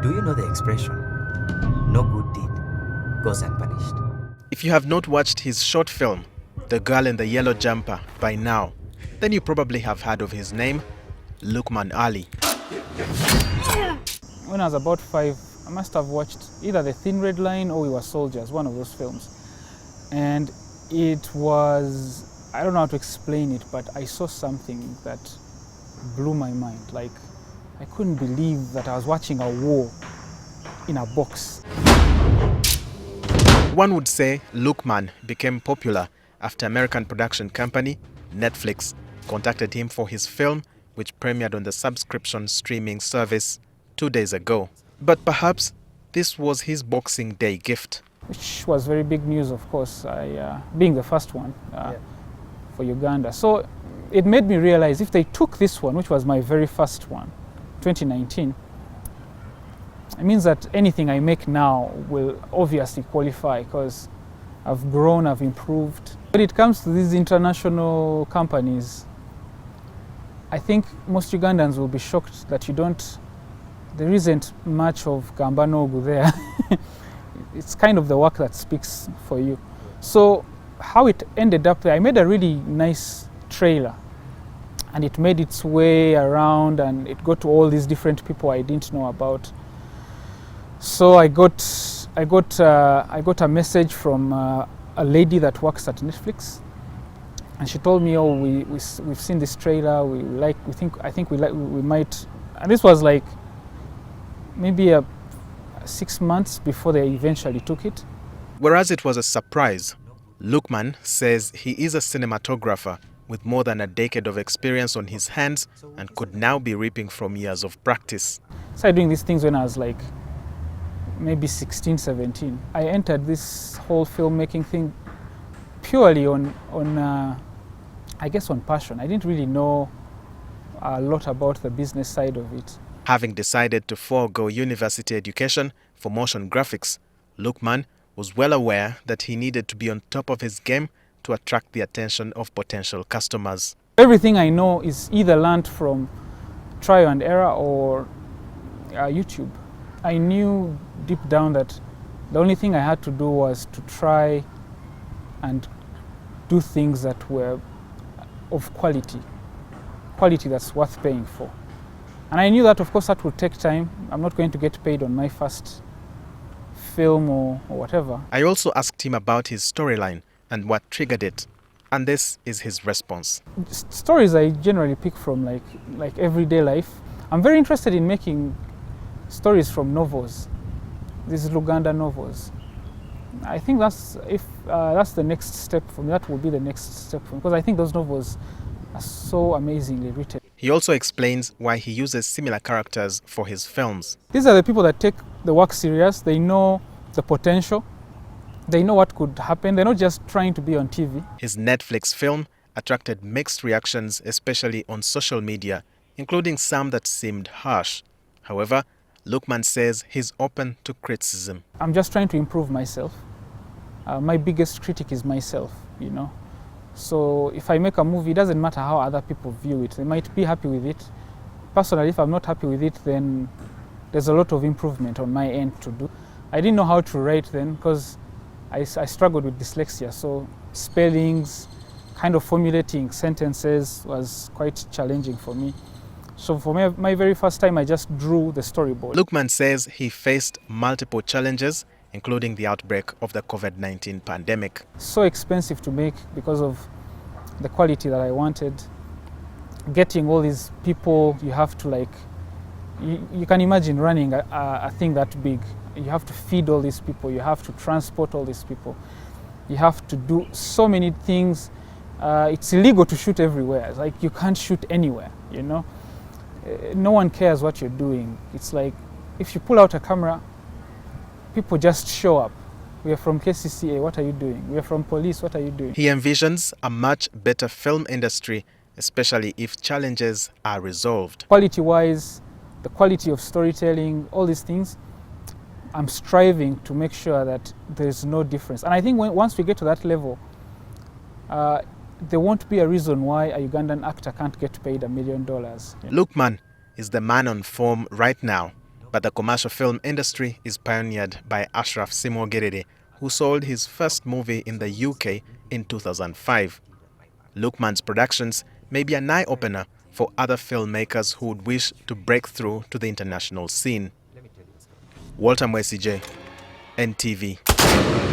Do you know the expression, no good deed goes unpunished? If you have not watched his short film, The Girl in the Yellow Jumper, by now, then you probably have heard of his name, Loukman Ali. When I was about 5, I must have watched either The Thin Red Line or We Were Soldiers, one of those films. And it was, I don't know how to explain it, but I saw something that blew my mind. Like, I couldn't believe that I was watching a war in a box. One would say Loukman became popular after American production company Netflix contacted him for his film, which premiered on the subscription streaming service 2 days ago. But perhaps this was his Boxing Day gift. Which was very big news, of course, being the first one for Uganda. So it made me realize if they took this one, which was my very first one, 2019, it means that anything I make now will obviously qualify because I've grown, I've improved. When it comes to these international companies, I think most Ugandans will be shocked that there isn't much of Gambanogu there. It's kind of the work that speaks for you. So how it ended up there, I made a really nice trailer and it made its way around and it got to all these different people I didn't know about. So I got a message from a lady that works at Netflix, and she told me, "Oh, we've seen this trailer. We might." And this was like maybe 6 months before they eventually took it. Whereas it was a surprise, Loukman says he is a cinematographer with more than a decade of experience on his hands and could now be reaping from years of practice. I started doing these things when I was like maybe 16, 17. I entered this whole filmmaking thing purely on I guess on passion. I didn't really know a lot about the business side of it. Having decided to forego university education for motion graphics, Loukman was well aware that he needed to be on top of his game to attract the attention of potential customers. Everything I know is either learned from trial and error or YouTube. I knew deep down that the only thing I had to do was to try and do things that were of quality that's worth paying for. And I knew that, of course, that would take time. I'm not going to get paid on my first film or whatever. I also asked him about his storyline and what triggered it. And this is his response. Stories I generally pick from like everyday life. I'm very interested in making stories from novels, these Uganda novels. I think that's the next step for me. That will be the next step for me, because I think those novels are so amazingly written. He also explains why he uses similar characters for his films. These are the people that take the work serious. They know the potential. They know what could happen. They're not just trying to be on TV. His Netflix film attracted mixed reactions, especially on social media, including some that seemed harsh. However, Loukman says he's open to criticism. I'm just trying to improve myself. My biggest critic is myself, you know. So if I make a movie, it doesn't matter how other people view it. They might be happy with it. Personally, if I'm not happy with it, then there's a lot of improvement on my end to do. I didn't know how to write then because I struggled with dyslexia. So spellings, kind of formulating sentences was quite challenging for me. So for my very first time, I just drew the storyboard. Loukman says he faced multiple challenges, including the outbreak of the COVID-19 pandemic. So expensive to make because of the quality that I wanted. Getting all these people, you have to you can imagine running a thing that big. You have to feed all these people, you have to transport all these people. You have to do so many things. It's illegal to shoot everywhere. It's like you can't shoot anywhere, you know. No one cares what you're doing. It's like if you pull out a camera, people just show up. We are from KCCA, what are you doing? We are from police, what are you doing? He envisions a much better film industry, especially if challenges are resolved. Quality-wise, the quality of storytelling, all these things, I'm striving to make sure that there's no difference. And I think once we get to that level, there won't be a reason why a Ugandan actor can't get paid $1 million. Loukman is the man on form right now, But the commercial film industry is pioneered by Ashraf Simogerere, who sold his first movie in the UK in 2005. Lukman's productions may be an eye-opener for other filmmakers who would wish to break through to the international scene. Walter Mwesigye, NTV.